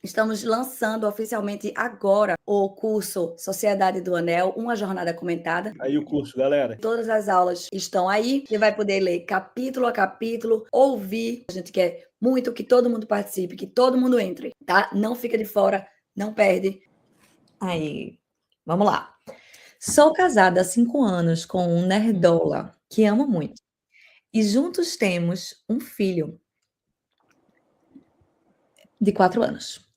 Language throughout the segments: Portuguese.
Estamos lançando oficialmente agora o curso Sociedade do Anel, uma jornada comentada. Aí o curso, galera. Todas as aulas estão aí. Você vai poder ler capítulo a capítulo, ouvir. A gente quer muito que todo mundo participe, que todo mundo entre, tá? Não fica de fora, não perde. Aí, vamos lá. Sou casada há 5 anos com um nerdola que amo muito. E juntos temos um filho de 4 anos.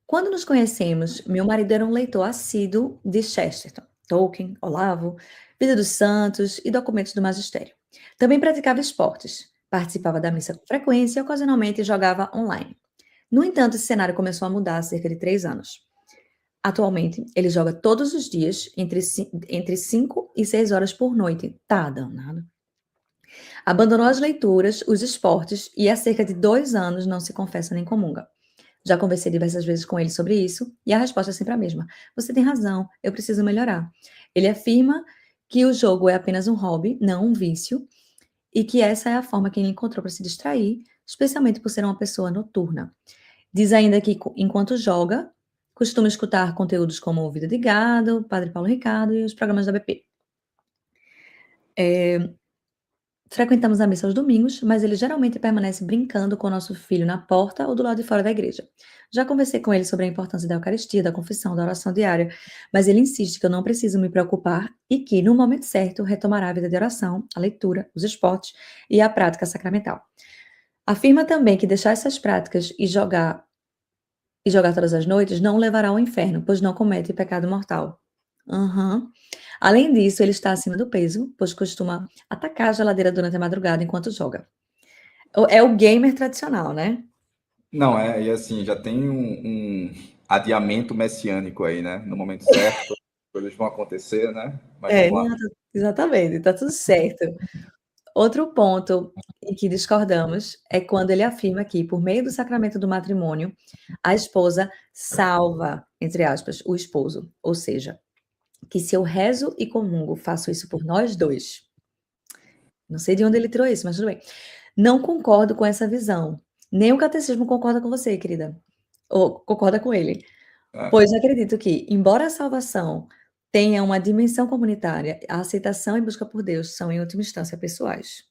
Quando nos conhecemos, meu marido era um leitor assíduo de Chesterton, Tolkien, Olavo, Vida dos Santos e documentos do magistério. Também praticava esportes, participava da missa com frequência e ocasionalmente jogava online. No entanto, esse cenário começou a mudar há cerca de 3 anos. Atualmente, ele joga todos os dias, entre 5 e 6 horas por noite. Tá danado. Abandonou as leituras, os esportes e há cerca de 2 anos não se confessa nem comunga. Já conversei diversas vezes com ele sobre isso e a resposta é sempre a mesma. Você tem razão, eu preciso melhorar. Ele afirma que o jogo é apenas um hobby, não um vício, e que essa é a forma que ele encontrou para se distrair, especialmente por ser uma pessoa noturna. Diz ainda que, enquanto joga, costuma escutar conteúdos como o Vida de Gado, Padre Paulo Ricardo e os programas da BP. Frequentamos a missa aos domingos, mas ele geralmente permanece brincando com o nosso filho na porta ou do lado de fora da igreja. Já conversei com ele sobre a importância da Eucaristia, da confissão, da oração diária, mas ele insiste que eu não preciso me preocupar e que, no momento certo, retomará a vida de oração, a leitura, os esportes e a prática sacramental. Afirma também que deixar essas práticas e jogar todas as noites não o levará ao inferno, pois não comete pecado mortal. Além disso, ele está acima do peso, pois costuma atacar a geladeira durante a madrugada enquanto joga. É o gamer tradicional, né? Não, e assim, já tem um adiamento messiânico aí, né? No momento certo, coisas vão acontecer, né? Mas vamos lá. Exatamente, tá tudo certo. Outro ponto em que discordamos é quando ele afirma que, por meio do sacramento do matrimônio, a esposa salva, entre aspas, o esposo. Ou seja, que se eu rezo e comungo, faço isso por nós dois. Não sei de onde ele tirou isso, mas tudo bem. Não concordo com essa visão. Nem o catecismo concorda com você, querida. Ou concorda com ele. Pois acredito que, embora a salvação tenha uma dimensão comunitária, a aceitação e busca por Deus são, em última instância, pessoais.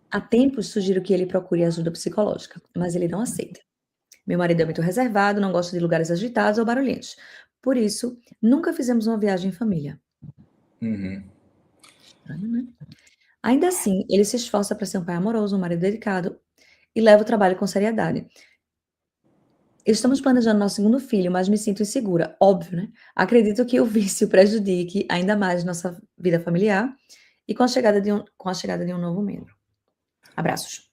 Há tempos sugiro que ele procure ajuda psicológica, mas ele não aceita. Meu marido é muito reservado, não gosta de lugares agitados ou barulhentos. Por isso, nunca fizemos uma viagem em família. Estranho, né? Ainda assim, ele se esforça para ser um pai amoroso, um marido dedicado e leva o trabalho com seriedade. Estamos planejando nosso segundo filho, mas me sinto insegura, óbvio, né? Acredito que o vício prejudique ainda mais nossa vida familiar e com a chegada de um novo membro. Abraços.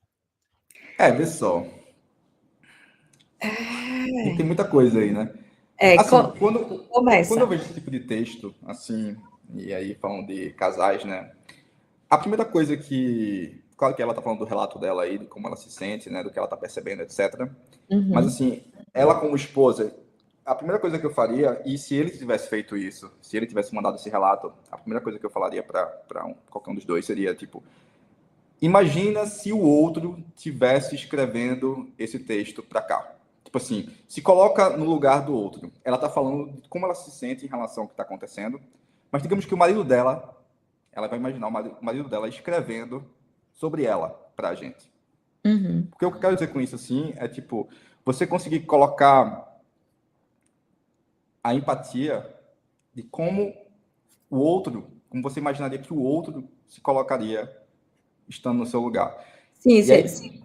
Vê só. Tem muita coisa aí, né? Assim, quando eu vejo esse tipo de texto, assim, e aí falando de casais, né? A primeira coisa que... Claro que ela tá falando do relato dela aí, de como ela se sente, né? Do que ela tá percebendo, etc. Mas, assim, ela como esposa, a primeira coisa que eu faria, e se ele tivesse feito isso, se ele tivesse mandado esse relato, a primeira coisa que eu falaria para qualquer um dos dois seria, tipo, imagina se o outro tivesse escrevendo esse texto para cá. Tipo assim, se coloca no lugar do outro. Ela tá falando de como ela se sente em relação ao que está acontecendo, mas digamos que o marido dela, ela vai imaginar o marido dela escrevendo sobre ela pra gente. Porque o que eu quero dizer com isso, assim, é tipo, você conseguir colocar a empatia de como o outro, como você imaginaria que o outro se colocaria estando no seu lugar. Sim, e aí, sim.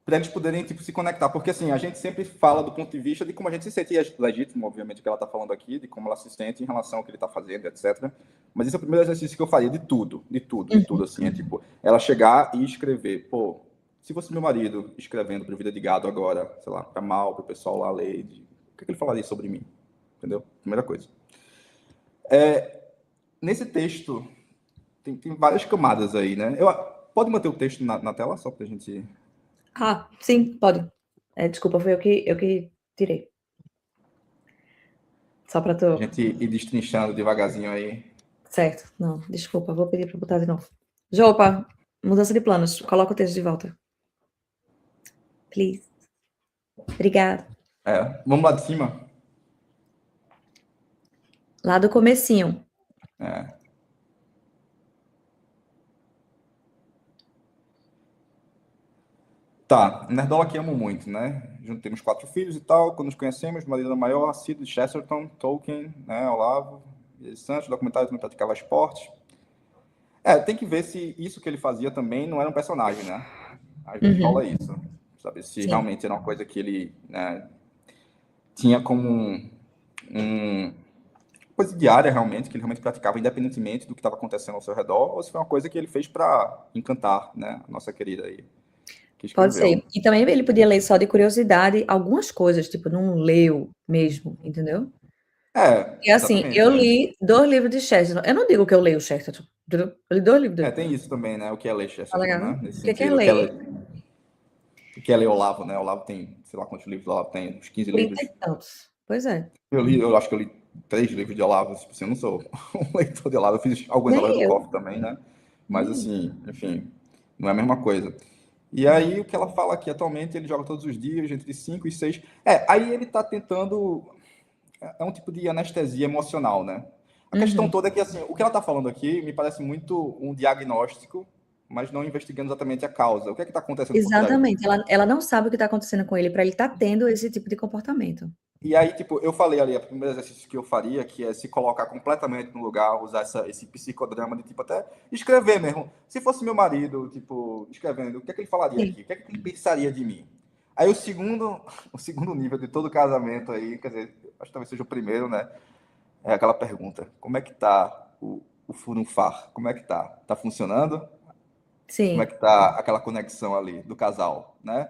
para eles poderem tipo, se conectar, porque assim, a gente sempre fala do ponto de vista de como a gente se sente, e é legítimo, obviamente, o que ela está falando aqui, de como ela se sente em relação ao que ele está fazendo, etc. Mas esse é o primeiro exercício que eu faria, de tudo, assim, é tipo, ela chegar e escrever, pô, se fosse meu marido escrevendo para Vida de Gado agora, sei lá, para Mal, para o pessoal lá ler, o que ele falaria sobre mim? Entendeu? Primeira coisa. Nesse texto, tem várias camadas aí, né? Pode manter o texto na tela, só pra gente... Sim, pode. Desculpa, foi eu que tirei. Só pra tu... A gente ir destrinchando devagarzinho aí. Certo. Não, desculpa, vou pedir pra botar de novo. Jopa, mudança de planos. Coloca o texto de volta. Please. Obrigada. Vamos lá de cima? Lá do comecinho. Tá, Nerdola que amo muito, né? Temos 4 filhos e tal. Quando nos conhecemos, marido era maior, assíduo de Chesterton, Tolkien, né? Olavo, Santos, documentário também praticava esporte. Tem que ver se isso que ele fazia também não era um personagem, né? Às vezes rola isso. Sabe? Se realmente era uma coisa que ele, né, tinha como coisa diária realmente, que ele realmente praticava independentemente do que estava acontecendo ao seu redor, ou se foi uma coisa que ele fez para encantar, né? A nossa querida aí, que Pode escreveu. ser. E também ele podia ler só de curiosidade algumas coisas, tipo, não leu mesmo, entendeu? E assim, eu li 2 livros de Chesterton. Eu não digo que eu leio Chesterton, entendeu? Eu li 2 livros dele. Tem isso também, né? O que é ler Tá Chesterton, ligado? né? Nesse O que é sentido. ler? O que é ler Olavo, né? Olavo tem, sei lá quantos livros, Olavo tem, uns 15 30 e livros. tantos. Pois é. Eu acho que eu li 3 livros de Olavo, tipo assim, eu não sou um leitor de Olavo, eu fiz algumas aulas Nem do eu. COF também, né? Mas assim, enfim, não é a mesma coisa. E aí, o que ela fala aqui, atualmente, ele joga todos os dias, entre 5 e 6. Aí ele tá tentando. É um tipo de anestesia emocional, né? A questão toda é que, assim, o que ela tá falando aqui me parece muito um diagnóstico, mas não investigando exatamente a causa. O que é que tá acontecendo por trás disso? Exatamente. Ela não sabe o que está acontecendo com ele para ele estar tendo esse tipo de comportamento. E aí, tipo, eu falei ali, o primeiro exercício que eu faria, que é se colocar completamente no lugar, usar esse psicodrama de, tipo, até escrever mesmo. Se fosse meu marido, tipo, escrevendo, o que é que ele falaria Sim. aqui? O que é que ele pensaria de mim? Aí o segundo nível de todo casamento aí, quer dizer, acho que talvez seja o primeiro, né? É aquela pergunta, como é que tá o furunfar? Como é que tá? Tá funcionando? Como é Sim. que tá aquela conexão ali do casal, né?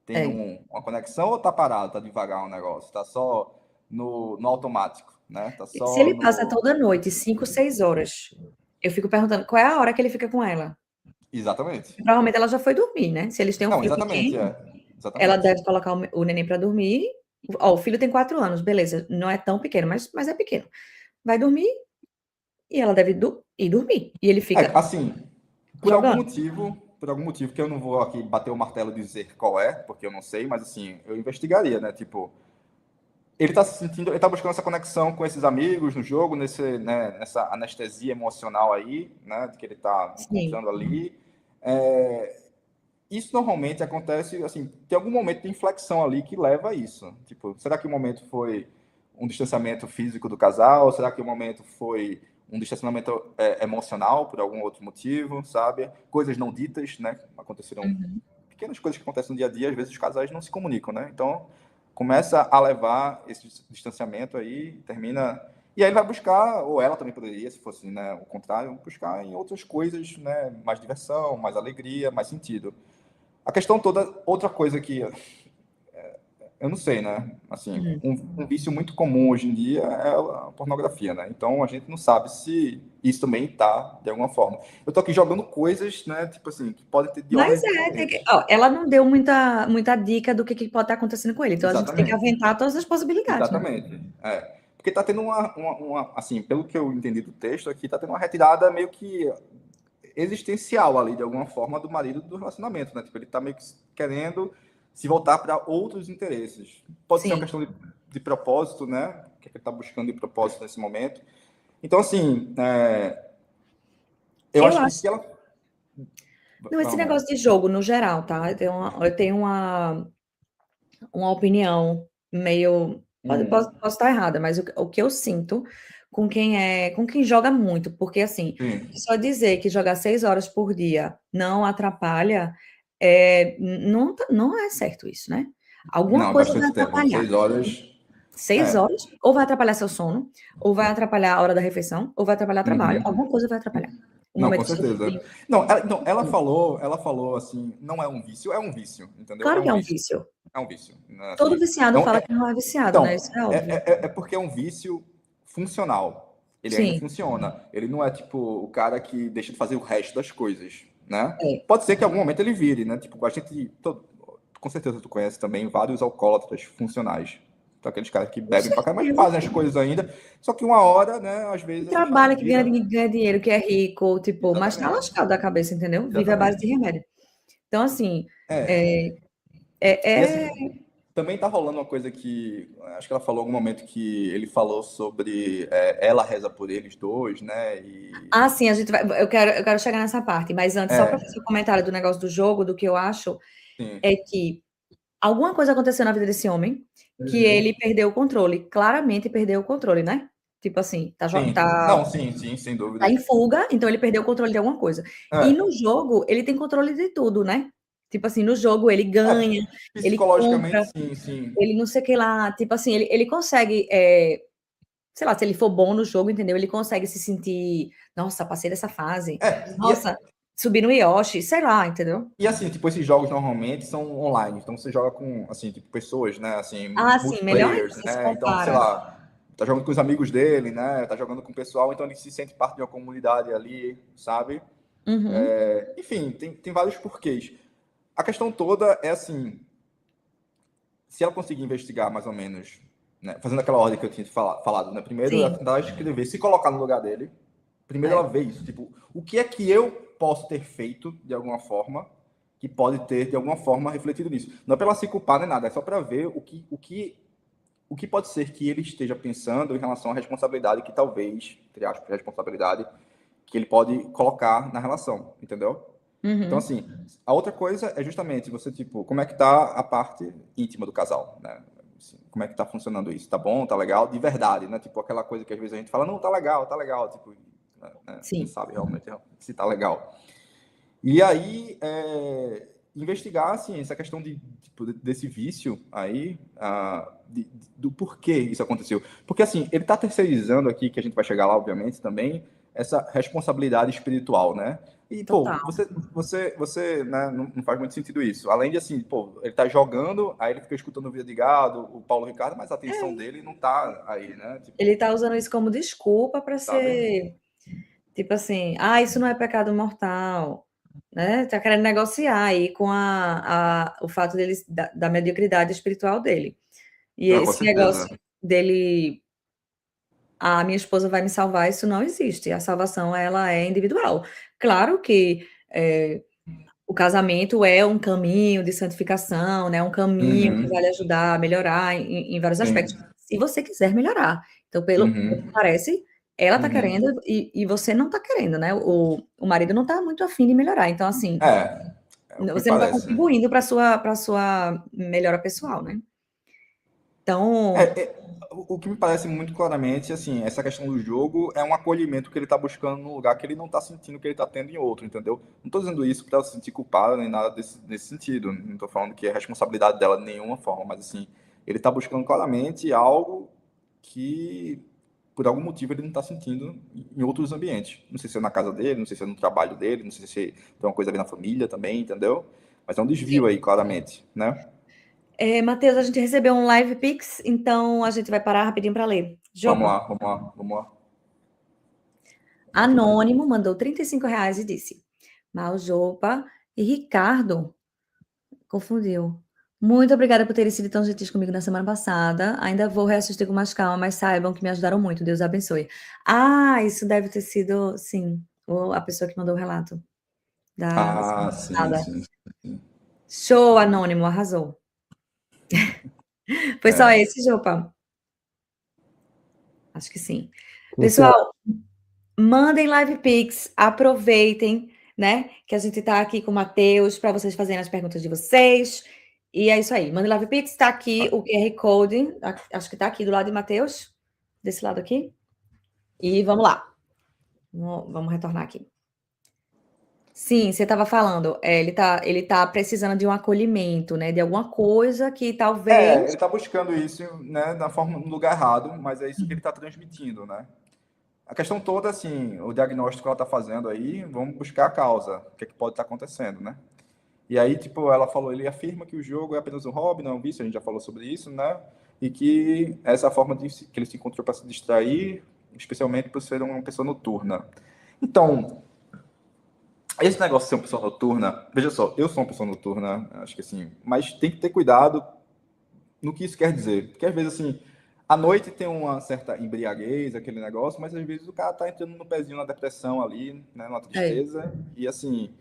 Tem É. uma conexão ou tá parado, tá devagar o negócio? Tá só no automático, né? Tá Se só ele passa no... toda noite 5, 6 horas, eu fico perguntando qual é a hora que ele fica com ela. Exatamente. Provavelmente ela já foi dormir, né? Se eles têm um Não, filho exatamente, pequeno, ela Exatamente. deve colocar o neném para dormir. Ó, o filho tem 4 anos, beleza, não é tão pequeno, mas é pequeno. Vai dormir e ela deve ir dormir. E ele fica Assim, jogando. por algum motivo que eu não vou aqui bater o martelo e dizer qual é, porque eu não sei, mas assim, eu investigaria, né? Tipo, ele tá se sentindo, ele tá buscando essa conexão com esses amigos no jogo, né, nessa anestesia emocional aí, né, que ele tá Sim. encontrando ali. Isso normalmente acontece, assim, tem algum momento de inflexão ali que leva a isso. Tipo, será que o momento foi um distanciamento físico do casal? Será que o momento foi um distanciamento emocional por algum outro motivo, sabe? Coisas não ditas, né? Aconteceram Uhum. pequenas coisas que acontecem no dia a dia, às vezes os casais não se comunicam, né? Então, começa a levar esse distanciamento aí, termina... E aí ele vai buscar, ou ela também poderia, se fosse, né, o contrário, buscar em outras coisas, né, mais diversão, mais alegria, mais sentido. A questão toda, outra coisa que eu não sei, né? Assim, Uhum. um vício muito comum hoje em dia é a pornografia, né? Então a gente não sabe se isso também tá de alguma forma. Eu tô aqui jogando coisas, né? Tipo assim, que podem ter de Mas ordens ó, diferentes. ela não deu muita dica do que pode estar acontecendo com ele, então a gente tem que Exatamente. aventar todas as possibilidades, né? Exatamente. Porque tá tendo assim, pelo que eu entendi do texto aqui, tá tendo uma retirada meio que existencial ali, de alguma forma, do marido do relacionamento, né? Tipo, ele tá meio que querendo se voltar para outros interesses. Pode ser uma Sim. questão de propósito, né? O que ele tá buscando de propósito nesse momento. Então, assim, eu Eu acho que acho se ela... não, esse Vamos lá. negócio de jogo no geral, tá? Eu tenho uma opinião meio posso estar errada, mas o que eu sinto com quem joga muito, porque, assim, Sim. só dizer que jogar 6 horas por dia não atrapalha, não é certo isso, né. Alguma Não, coisa vai bastante tempo. atrapalhar. 6 horas. 6 É. horas, ou vai atrapalhar seu sono, ou vai atrapalhar a hora da refeição, ou vai atrapalhar o trabalho, Uhum. alguma coisa vai atrapalhar. O Não, com momento do seu certeza. filho. Não, ela falou assim, não é um vício, entendeu? É Claro que um é um vício. vício. É um vício, né? Todo Assim, viciado então, fala que não é viciado, né, então, isso é óbvio. é porque é um vício funcional. Ele ainda Sim, funciona. Ele não é tipo o cara que deixa de fazer o resto das coisas, né? é. Pode ser que em algum momento ele vire, né? Tipo, com certeza tu conhece também vários alcoólatras funcionais. Então, aqueles caras que Com bebem pra cá, mas certeza. fazem as coisas ainda. Só que uma hora, né? Às Que vezes trabalha, que ganha vira. ganha dinheiro, que é rico, tipo, mas tá Exatamente. lascado da cabeça, entendeu? Vive à base de Exatamente. remédio. Então, assim, É. é E é assim, é também tá rolando uma coisa que acho que ela falou em algum momento que ele falou sobre ela reza por eles dois, né? Sim, a gente vai. Eu quero chegar nessa parte, mas antes, só para fazer o comentário do negócio do jogo, do que eu acho, é que alguma coisa aconteceu na vida desse homem que ele perdeu o controle. Claramente perdeu o controle, né? Tipo assim, Não, sim, sem dúvida. Tá em fuga, então ele perdeu o controle de alguma coisa. E no jogo, ele tem controle de tudo, né? Tipo assim, no jogo ele ganha, ele compra, Psicologicamente, sim. ele não sei o que lá. Tipo assim, ele consegue, sei lá, se ele for bom no jogo, entendeu? Ele consegue se sentir, nossa, passei dessa fase. Nossa, subir no Yoshi, sei lá, entendeu? E assim, tipo, esses jogos normalmente são online, então você joga com, assim, tipo, pessoas, né, assim, Sim, melhor multiplayers, você se né, então, sei compara. lá, tá jogando com os amigos dele, né, tá jogando com o pessoal, então ele se sente parte de uma comunidade ali, sabe? Uhum. Enfim, tem vários porquês. A questão toda é assim, se ela conseguir investigar mais ou menos, né, fazendo aquela ordem que eu tinha falado, né, primeiro ela Sim. tentar escrever, se colocar no lugar dele, primeiro ela vê isso, tipo, o que é que eu posso ter feito de alguma forma que pode ter de alguma forma refletido nisso. Não é para ela se culpar nem nada, é só para ver o que pode ser que ele esteja pensando em relação à responsabilidade que talvez, entre aspas, responsabilidade que ele pode colocar na relação, entendeu? Então, Uhum. assim, a outra coisa é justamente você, tipo, como é que tá a parte íntima do casal, né? Assim, como é que tá funcionando isso? Tá bom? Tá legal? De verdade, né? Tipo, aquela coisa que às vezes a gente fala, não, tá legal, tipo, não Sim. sabe realmente se tá legal. E aí, investigar, assim, essa questão tipo, desse vício aí, do porquê isso aconteceu. Porque, assim, ele tá terceirizando aqui, que a gente vai chegar lá, obviamente, também, essa responsabilidade espiritual, né? E, Total. pô, você né, não faz muito sentido isso. Além de, assim, pô, ele tá jogando, aí ele fica escutando o Via de Gado, o Paulo Ricardo, mas a atenção dele não tá aí, né? Ele Tipo, tá usando isso como desculpa para sabe? ser, tipo assim, isso não é pecado mortal, né? Tá querendo negociar aí com o fato dele, da mediocridade espiritual dele. E Não, com esse certeza. negócio dele, a minha esposa vai me salvar, isso não existe. A salvação, ela é individual. Claro que o casamento é um caminho de santificação, né? Um caminho que vai lhe Uhum, ajudar a melhorar em vários aspectos, sim. se você quiser melhorar. Então, pelo que Uhum, parece, ela tá uhum. querendo e você não tá querendo, né? O marido não tá muito afim de melhorar. Então, assim, É o que me você não tá parece. contribuindo para sua melhora pessoal, né? Então, O que me parece muito claramente, assim, essa questão do jogo é um acolhimento que ele está buscando num lugar que ele não está sentindo que ele está tendo em outro, entendeu? Não estou dizendo isso para ela se sentir culpada nem nada nesse sentido. Não estou falando que é responsabilidade dela de nenhuma forma, mas assim, ele está buscando claramente algo que, por algum motivo, ele não está sentindo em outros ambientes. Não sei se é na casa dele, não sei se é no trabalho dele, não sei se tem uma coisa ali na família também, entendeu? Mas é um desvio sim. aí, claramente, né? Matheus, a gente recebeu um live Pix, então a gente vai parar rapidinho para ler. Vamos Jopa, lá, vamos lá, vamos lá. Anônimo mandou R$ 35 e disse: Maljopa e Ricardo. Confundiu. Muito obrigada por terem sido tão gentis comigo na semana passada. Ainda vou reassistir com mais calma, mas saibam que me ajudaram muito. Deus abençoe. Isso deve ter sido, sim, a pessoa que mandou o relato da Ah, semana sim, passada. sim, sim. Show, Anônimo, arrasou. Foi só É. esse, Jopa? Acho que sim. Então, Pessoal, mandem live pics, aproveitem, né? Que a gente tá aqui com o Matheus para vocês fazerem as perguntas de vocês. E é isso aí. Mandem live pics, tá aqui o QR Code. Acho que tá aqui do lado de Matheus, desse lado aqui. E vamos lá. Vamos retornar aqui. Sim, você estava falando, ele tá precisando de um acolhimento, né? De alguma coisa que ele talvez. está buscando isso, né, no lugar errado, mas é isso que ele está transmitindo, né? A questão toda, assim, o diagnóstico que ela está fazendo aí, vamos buscar a causa, o que, é que pode estar acontecendo, né? E aí, tipo, ela falou, ele afirma que o jogo é apenas um hobby, não é um vício, a gente já falou sobre isso, né? E que essa é a forma que ele se encontrou para se distrair, especialmente por ser uma pessoa noturna. Então, esse negócio de ser uma pessoa noturna, veja só, eu sou uma pessoa noturna, acho que assim, mas tem que ter cuidado no que isso quer dizer. Porque às vezes, assim, à noite tem uma certa embriaguez, aquele negócio, mas às vezes o cara tá entrando no pezinho na depressão ali, né, na É. tristeza, e assim,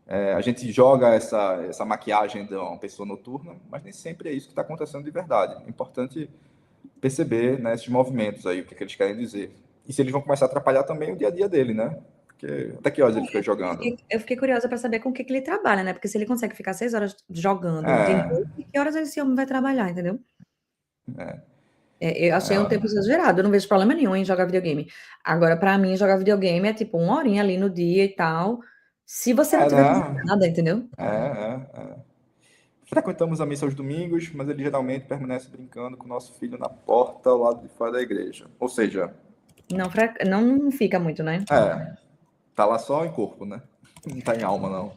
A gente joga essa maquiagem de uma pessoa noturna, mas nem sempre é isso que está acontecendo de verdade. É importante perceber, né, esses movimentos aí, o que eles querem dizer. E se eles vão começar a atrapalhar também o dia a dia dele, né? Porque até que horas ele fica jogando? Eu fiquei curiosa para saber com que ele trabalha, né? Porque se ele consegue ficar 6 horas jogando de É, noite, que horas esse homem vai trabalhar, entendeu? é, Eu achei um tempo exagerado, eu não vejo problema nenhum em jogar videogame. Agora, para mim, jogar videogame é tipo 1 horinha ali no dia e tal. Se você não tiver fazendo né? nada, entendeu? É. Frequentamos a missa aos domingos, mas ele geralmente permanece brincando com o nosso filho na porta ao lado de fora da igreja. Ou seja, Não fica muito, né? tá lá só em corpo, né? Não tá em alma, não.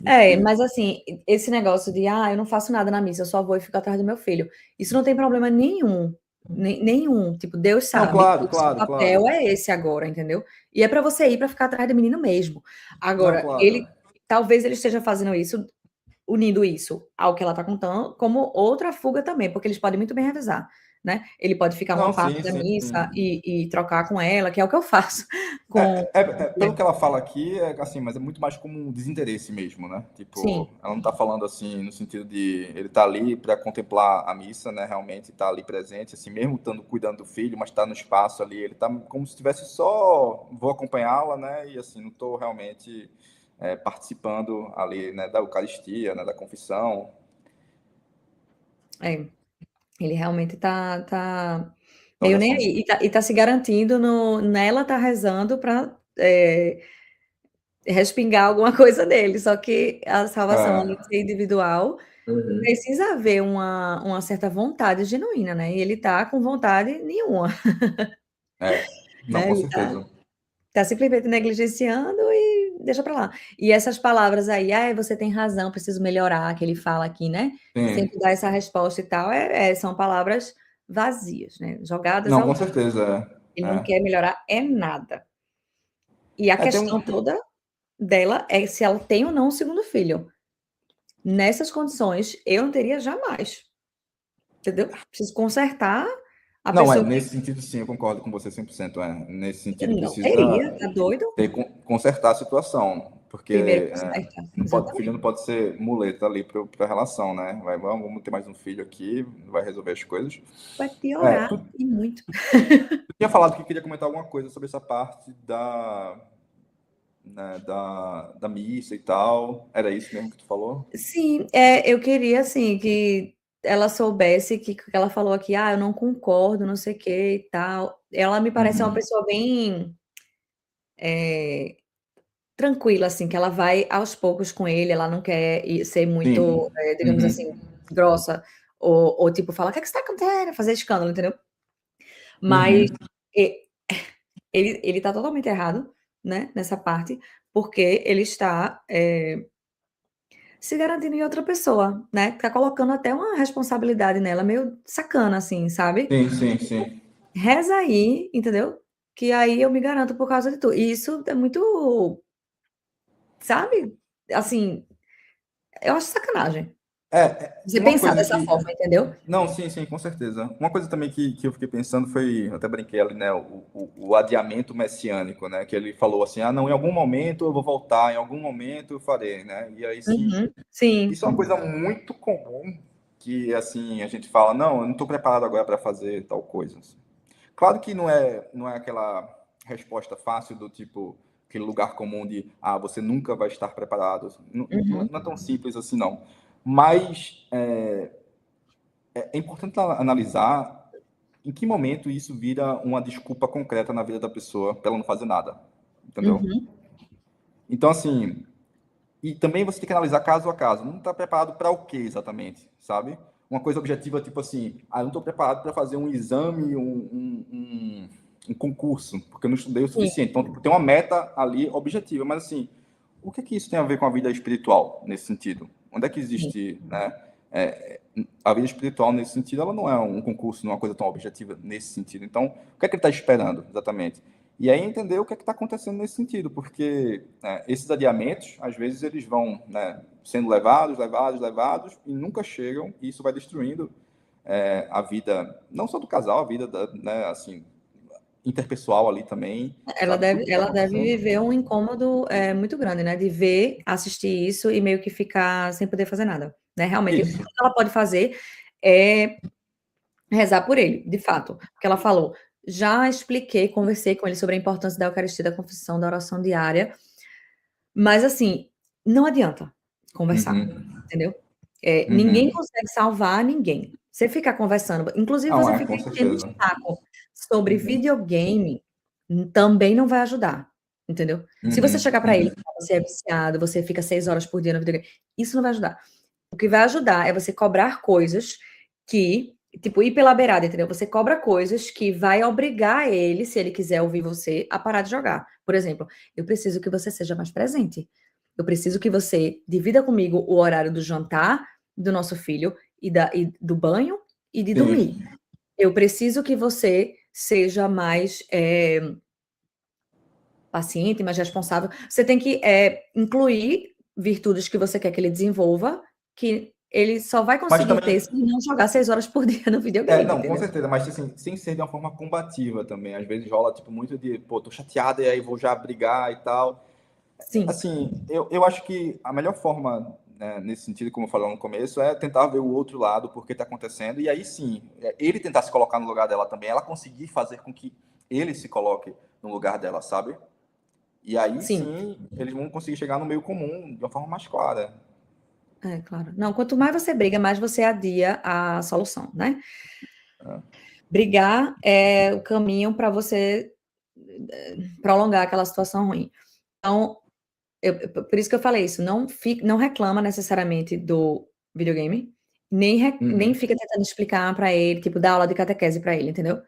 No espírito. Mas assim, esse negócio de, eu não faço nada na missa, eu só vou e fico atrás do meu filho. Isso não tem problema nenhum. Nenhum. Tipo, Deus Não, sabe que claro, o seu claro, papel claro. é esse agora, entendeu? E é para você ir para ficar atrás do menino mesmo. Não, Agora, claro. talvez ele esteja fazendo isso, unindo isso ao que ela está contando, como outra fuga também, porque eles podem muito bem revezar, né? Ele pode ficar Não, uma parte sim, da sim, missa sim. e trocar com ela, que é o que eu faço com. Pelo que ela fala aqui, é assim, mas é muito mais como um desinteresse mesmo, né? Sim, Tipo, ela não tá falando assim no sentido de ele tá ali para contemplar a missa, né? Realmente tá ali presente, assim, mesmo estando cuidando do filho, mas tá no espaço ali, ele tá como se estivesse só vou acompanhá-la, né? E assim, não tô realmente participando ali, né, da Eucaristia, né, da confissão. é. Ele realmente tá meio Olha nem só. aí. E tá se garantindo nela tá rezando para respingar alguma coisa dele. Só que a salvação, além de É, ser individual, uhum. precisa haver uma certa vontade genuína, né? E ele tá com vontade nenhuma, Não, né? com Ele tá, certeza. tá simplesmente negligenciando e deixa para lá. E essas palavras aí, você tem razão, preciso melhorar, que ele fala aqui, né? Sim. Sempre dá essa resposta e tal, são palavras vazias, né? Jogadas Não, ao com vento. certeza. Ele não quer melhorar nada. E a Tem questão um. toda dela é se ela tem ou não um segundo filho. Nessas condições, eu não teria jamais, entendeu? Preciso consertar a Não, pessoa nesse sentido, sim, eu concordo com você 100%. Nesse que sentido, não teria, precisa tá doido? consertar a situação, porque Primeiro conserta, filho exatamente. não pode ser muleta ali para a relação, né? Vamos ter mais um filho aqui, vai resolver as coisas. Vai piorar Tu e muito. tinha falado que queria comentar alguma coisa sobre essa parte né, da missa e tal. Era isso mesmo que tu falou? Sim, eu queria, assim, que ela soubesse que ela falou aqui: eu não concordo, não sei o quê e tal. Ela me parece uma Uhum. pessoa bem, eh tranquila, assim, que ela vai aos poucos com ele, ela não quer ser muito, Sim. digamos assim, Uhum. grossa, ou tipo falar: "O que é que você tá acontecendo?", fazer escândalo, entendeu. Mas, Uhum. e ele tá totalmente errado, né, nessa parte, porque ele está, se garantindo em outra pessoa, né, tá colocando até uma responsabilidade nela meio sacana, assim, sabe. Sim, sim, sim. Reza aí, entendeu, que aí eu me garanto por causa de tu. E isso é muito, sabe, assim, eu acho sacanagem. Você Uma pensar coisa dessa que. forma, entendeu? Não, sim, sim, com certeza. Uma coisa também que eu fiquei pensando foi, eu até brinquei ali, né, o adiamento messiânico, né, que ele falou assim, não, em algum momento eu vou voltar, em algum momento eu farei, né, e aí sim, Uhum. Sim. isso é uma coisa muito comum, que assim, a gente fala, não, eu não estou preparado agora para fazer tal coisa. Assim. Claro que não é aquela resposta fácil do tipo, aquele lugar comum de, você nunca vai estar preparado. Não, Uhum. não é tão simples assim, não. Mas é importante analisar em que momento isso vira uma desculpa concreta na vida da pessoa para ela não fazer nada, entendeu? Uhum. Então, assim, e também você tem que analisar caso a caso. Não está preparado para o que exatamente, sabe? Uma coisa objetiva, tipo assim, eu não estou preparado para fazer um exame, um concurso, porque eu não estudei o Sim, suficiente. Então, tipo, tem uma meta ali objetiva, mas assim, o que isso tem a ver com a vida espiritual nesse sentido? Onde é que sim. existe, né? A vida espiritual nesse sentido, ela não é um concurso, não é uma coisa tão objetiva nesse sentido. Então, o que é que ele está esperando exatamente? E aí entender o que é que está acontecendo nesse sentido, porque esses adiamentos, às vezes, eles vão sendo levados, e nunca chegam, e isso vai destruindo a vida, não só do casal, a vida, assim, interpessoal ali também. Ela deve viver um incômodo muito grande, né? De ver, assistir isso e meio que ficar sem poder fazer nada, né? Realmente, o que ela pode fazer é rezar por ele, de fato. Porque ela falou, já expliquei, conversei com ele sobre a importância da Eucaristia, da confissão, da oração diária, mas assim, não adianta conversar, entendeu? Ninguém consegue salvar ninguém. Você ficar conversando, inclusive você ficar enchendo o saco sobre videogame, também não vai ajudar, entendeu? Se você chegar para ele, você é viciado, você fica 6 horas por dia no videogame, isso não vai ajudar. O que vai ajudar é você cobrar coisas que, tipo, ir pela beirada, entendeu? Você cobra coisas que vai obrigar ele, se ele quiser ouvir você, a parar de jogar. Por exemplo, eu preciso que você seja mais presente. Eu preciso que você divida comigo o horário do jantar do nosso filho e do banho e de dormir. Eu preciso que você seja mais paciente, mais responsável. Você tem que incluir virtudes que você quer que ele desenvolva, que ele só vai conseguir ter se não jogar 6 horas por dia no videogame. Não, entendeu? Com certeza, mas assim, sem ser de uma forma combativa também. Às vezes rola, tipo, muito de, pô, tô chateada e aí vou já brigar e tal. Sim. Assim, eu acho que a melhor forma, né, nesse sentido, como eu falei no começo, é tentar ver o outro lado, por que está acontecendo, e aí sim, ele tentar se colocar no lugar dela também, ela conseguir fazer com que ele se coloque no lugar dela, sabe? E aí sim, eles vão conseguir chegar no meio comum de uma forma mais clara. Claro. Não, quanto mais você briga, mais você adia a solução, né? Brigar é o caminho para você prolongar aquela situação ruim. Então, por isso que eu falei isso, não reclama necessariamente do videogame, nem fica tentando explicar para ele, tipo, dar aula de catequese para ele, entendeu?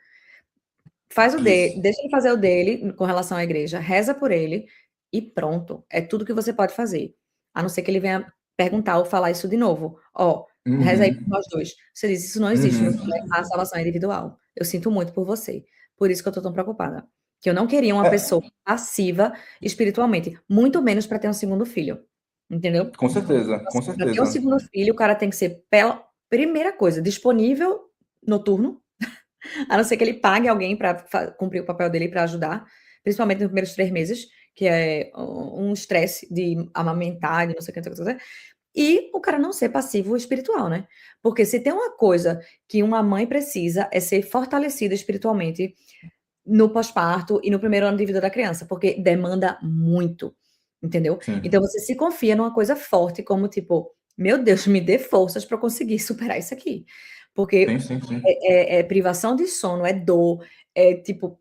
Faz o dele, deixa ele fazer o dele com relação à igreja, reza por ele e pronto. É tudo que você pode fazer. A não ser que ele venha perguntar ou falar isso de novo. Reza aí por nós dois. Você diz, isso não existe, a salvação é individual. Eu sinto muito por você. Por isso que eu tô tão preocupada. Que eu não queria uma pessoa passiva espiritualmente, muito menos para ter um segundo filho. Entendeu? Com certeza, com certeza. Para ter um segundo filho, o cara tem que ser, pela primeira coisa, disponível noturno, a não ser que ele pague alguém para cumprir o papel dele para ajudar, principalmente nos primeiros 3 meses, que é um estresse de amamentar, de não sei o que, não sei o que. E o cara não ser passivo espiritual, né? Porque se tem uma coisa que uma mãe precisa é ser fortalecida espiritualmente no pós-parto e no primeiro ano de vida da criança, porque demanda muito, entendeu? Sim. Então você se confia numa coisa forte, como tipo, meu Deus, me dê forças para conseguir superar isso aqui. Porque sim. é privação de sono, é dor, é tipo,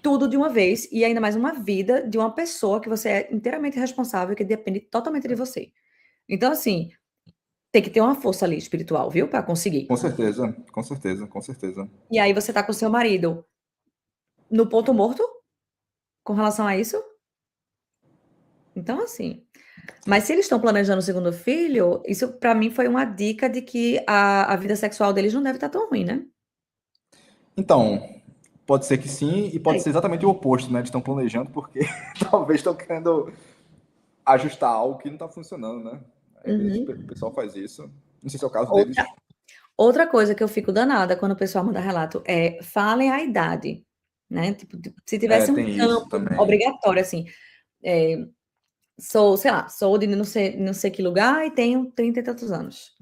tudo de uma vez, e ainda mais uma vida de uma pessoa que você é inteiramente responsável, que depende totalmente de você. Então, assim, tem que ter uma força ali espiritual, viu? Para conseguir. Com certeza, com certeza, com certeza. E aí você tá com seu marido no ponto morto com relação a isso? Então, assim. Mas se eles estão planejando o segundo filho, isso para mim foi uma dica de que a vida sexual deles não deve estar tão ruim, né? Então, pode ser que sim, e pode ser exatamente o oposto, né? Eles estão planejando porque talvez estão querendo ajustar algo que não está funcionando, né? Às vezes o pessoal faz isso. Não sei se é o caso deles. Outra coisa que eu fico danada quando o pessoal manda relato é falem a idade, né? Tipo, se tivesse um campo obrigatório, assim, sou, sei lá, sou de não sei que lugar e tenho 30 e tantos anos.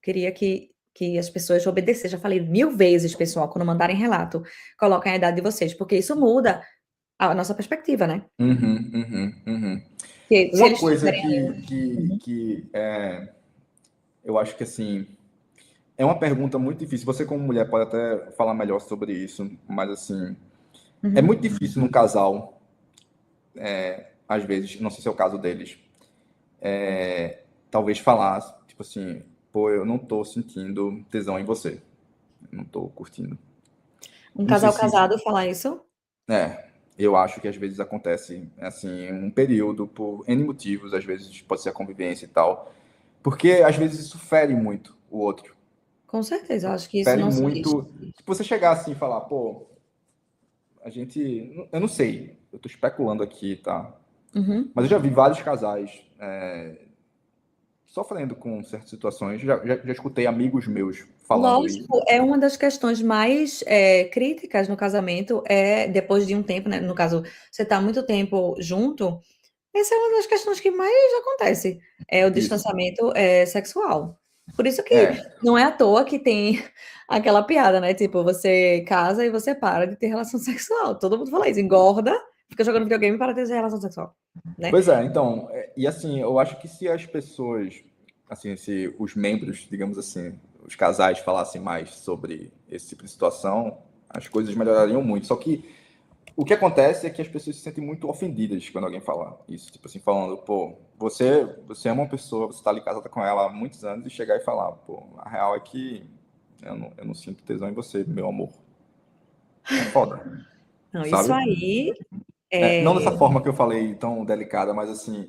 Queria que as pessoas obedecessem. Já falei 1000 vezes, pessoal, quando mandarem relato, coloquem a idade de vocês, porque isso muda a nossa perspectiva, né? Uma coisa que eu acho que, assim, é uma pergunta muito difícil. Você, como mulher, pode até falar melhor sobre isso, mas, assim, é muito difícil num casal, às vezes, não sei se é o caso deles, talvez falar, tipo assim, pô, eu não tô sentindo tesão em você. Eu não tô curtindo. Um casal casado falar isso? Eu acho que às vezes acontece, assim, um período, por N motivos, às vezes pode ser a convivência e tal, porque às vezes isso fere muito o outro. Com certeza, acho que isso não se diz. Se você chegar assim e falar, pô, a gente, eu não sei, eu tô especulando aqui, tá? Mas eu já vi vários casais sofrendo com certas situações. Já escutei amigos meus falando isso. Lógico, é uma das questões mais críticas no casamento, depois de um tempo, né? No caso, você está muito tempo junto, essa é uma das questões que mais acontece, é o distanciamento sexual. Por isso que não é à toa que tem aquela piada, né? Tipo, você casa e você para de ter relação sexual. Todo mundo fala isso, engorda, fica jogando videogame para ter relação sexual, né? Pois é, então, e assim, eu acho que se as pessoas, assim, se os membros, digamos assim, os casais falassem mais sobre esse tipo de situação, as coisas melhorariam muito. Só que o que acontece é que as pessoas se sentem muito ofendidas quando alguém fala isso. Tipo assim, falando, pô, você ama uma pessoa, você tá ali casada com ela há muitos anos, e chegar e falar, pô, a real é que eu não sinto tesão em você, meu amor. É foda. Não, sabe? Isso aí não dessa forma que eu falei, tão delicada, mas assim,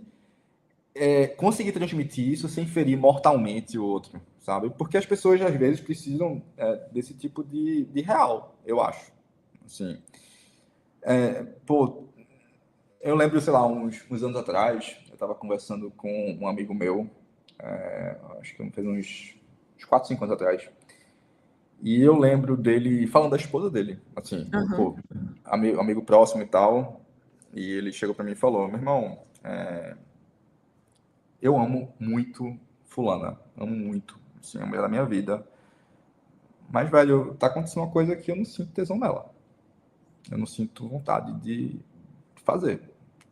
conseguir transmitir isso sem ferir mortalmente o outro, sabe? Porque as pessoas, às vezes, precisam desse tipo de real, eu acho. Assim, pô, eu lembro, sei lá, uns anos atrás, eu estava conversando com um amigo meu, acho que fez uns 4, 5 anos atrás, e eu lembro dele falando da esposa dele, assim, pô, amigo próximo e tal, e ele chegou para mim e falou, meu irmão, eu amo muito fulana, amo muito, assim, é a mulher da minha vida, mas, velho, tá acontecendo uma coisa que eu não sinto tesão nela, eu não sinto vontade de fazer.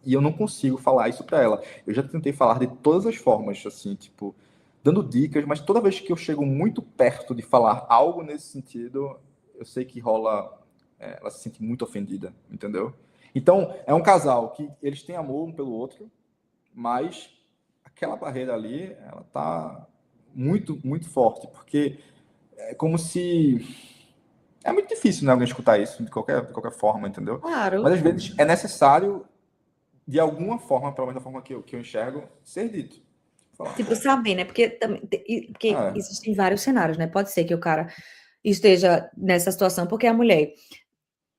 E eu não consigo falar isso para ela. Eu já tentei falar de todas as formas, assim, tipo, dando dicas, mas toda vez que eu chego muito perto de falar algo nesse sentido, eu sei que rola, ela se sente muito ofendida, entendeu? Então, é um casal que eles têm amor um pelo outro, mas aquela barreira ali, ela tá muito, muito forte, porque é como se é muito difícil, né, alguém escutar isso de qualquer forma, entendeu? claro. Mas às vezes é necessário de alguma forma, pelo menos da forma que eu enxergo, ser dito. Falar, Tipo, saber, né? Porque é. existem vários cenários, né? Pode ser que o cara esteja nessa situação, porque a mulher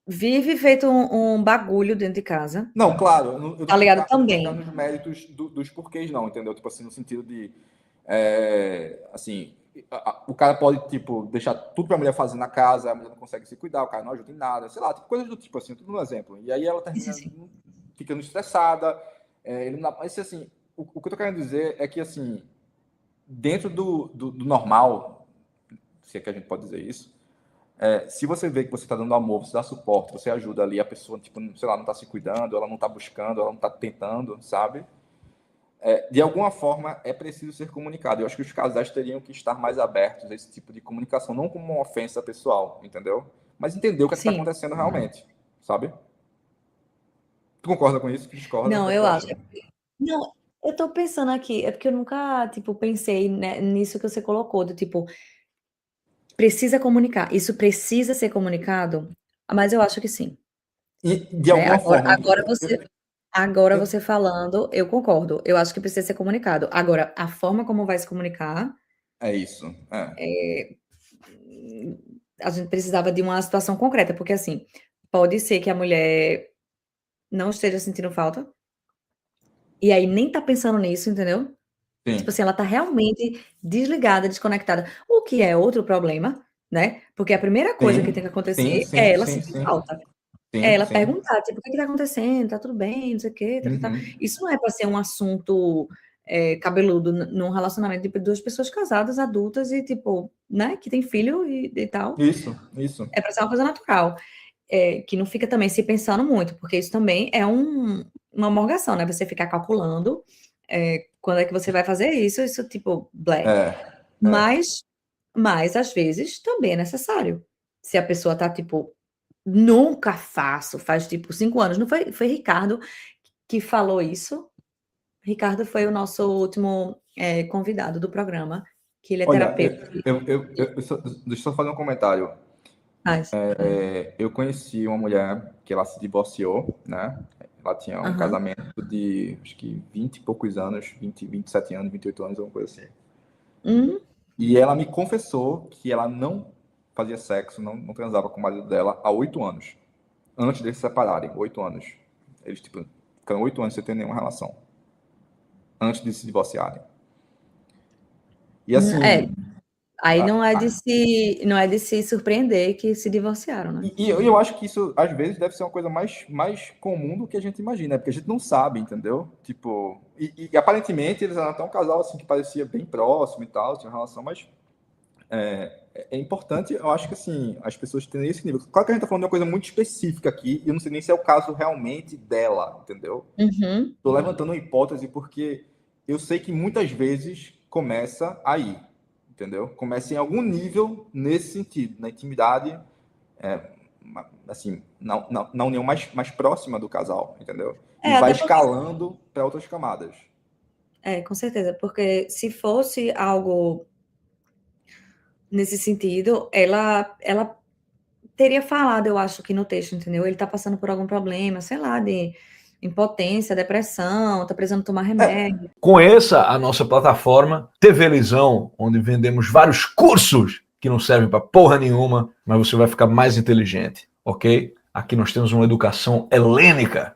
vive feito um bagulho dentro de casa. Não, claro, eu não Tá tô ligado? entrando, eu não tô entrando Também. nos méritos dos porquês, não, entendeu? Tipo assim, no sentido de, assim, o cara pode, tipo, deixar tudo pra mulher fazer na casa, a mulher não consegue se cuidar, o cara não ajuda em nada, sei lá, tipo, coisas do tipo, assim, tudo um exemplo. E aí ela Sim, termina sim. ficando estressada, ele não, mas, assim, o que eu tô querendo dizer é que, assim, dentro do normal, se é que a gente pode dizer isso, se você vê que você está dando amor, você dá suporte, você ajuda ali a pessoa, tipo, sei lá, não está se cuidando, ela não está buscando, ela não está tentando, sabe? De alguma forma é preciso ser comunicado. Eu acho que os casais teriam que estar mais abertos a esse tipo de comunicação, não como uma ofensa pessoal, entendeu? Mas entender o que está Sim. acontecendo realmente, sabe? Tu concorda com isso? Tu discorda? O que Não, é que tu eu acha? acho. Não, eu tô pensando aqui, é porque eu nunca, tipo, pensei, né, nisso que você colocou, do tipo, precisa comunicar. Isso precisa ser comunicado? Mas eu acho que sim, E de né? alguma Agora, forma, agora você, agora eu- você falando, eu concordo. Eu acho que precisa ser comunicado. Agora, a forma como vai se comunicar, é isso. a gente precisava de uma situação concreta, porque assim, pode ser que a mulher não esteja sentindo falta, e aí nem tá pensando nisso, entendeu? Tipo Sim, assim, ela tá realmente desligada, desconectada, o que é outro problema, né? Porque a primeira coisa que tem que sim, sim, acontecer é sim, ela sim, sentir sim, falta. É sim, ela sim. perguntar, tipo: "O que que tá acontecendo? Tá tudo bem? Não sei o quê, tá-tá-tá". Uhum. Isso não é para ser um assunto, cabeludo num relacionamento de 2 pessoas casadas, adultas e, tipo, né, que tem filho e tal. Isso, isso. É para ser uma coisa natural. Que não fica também se pensando muito, porque isso também é uma morgação, né, você ficar calculando, quando é que você vai fazer isso tipo, blé. É, é. Mas mas às vezes também é necessário. Se a pessoa tá tipo: "Nunca faço", faz tipo 5 anos, não foi Ricardo que falou isso? Ricardo foi o nosso último, convidado do programa, que ele é Olha, terapeuta de deixa eu só fazer um comentário. faz. Eu conheci uma mulher que ela se divorciou, né? Ela tinha um Aham. casamento de, acho que 20 e poucos anos, 27 anos, 28 anos, alguma coisa assim. Hum, E ela me confessou que ela não fazia sexo, não transava com o marido dela há 8 anos. Antes deles se separarem, 8 anos. Eles, tipo, ficaram 8 anos sem ter nenhuma relação. Antes de se divorciarem. E assim... Aí não é de se surpreender que se divorciaram, né? E eu acho que isso, às vezes, deve ser uma coisa mais comum do que a gente imagina, porque a gente não sabe, entendeu? Tipo, e aparentemente eles eram até um casal assim que parecia bem próximo e tal, tinha uma relação, mas é importante, eu acho que assim, as pessoas terem esse nível. Claro que a gente tá falando de uma coisa muito específica aqui, e eu não sei nem se é o caso realmente dela, entendeu? Uhum. Tô levantando uma hipótese porque eu sei que muitas vezes começa aí, entendeu? Começa em algum nível nesse sentido, na intimidade, assim, na união mais próxima do casal, entendeu? E vai escalando para outras camadas. Com certeza, porque se fosse algo nesse sentido, ela teria falado, eu acho, que no texto, entendeu? Ele tá passando por algum problema, sei lá, de impotência, depressão, tá precisando tomar remédio. Conheça a nossa plataforma TV Lisão, onde vendemos vários cursos que não servem para porra nenhuma, mas você vai ficar mais inteligente, ok? Aqui nós temos uma educação helênica.